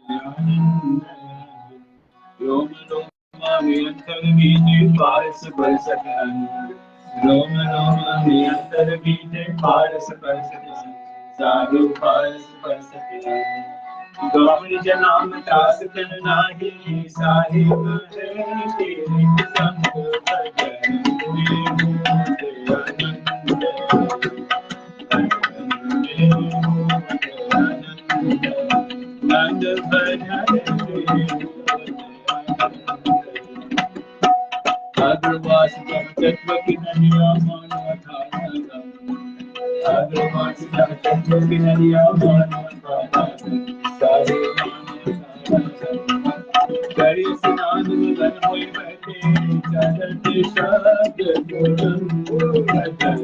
रोम रोमांतर बीजे पारस परसतन रोम रोमांतर बीजे पारस परसतन साधु पारस परसतन गौरी जनाम तास तन नाही साहिब है तेरे संग भजन में होते आनंद नंद भजन अग्रवास तत्व की नदिया मानव था अग्रवास तत्व की नदिया मानव था सारे करे स्नान मगन होई बैठे चलते शब्द गुरु भजन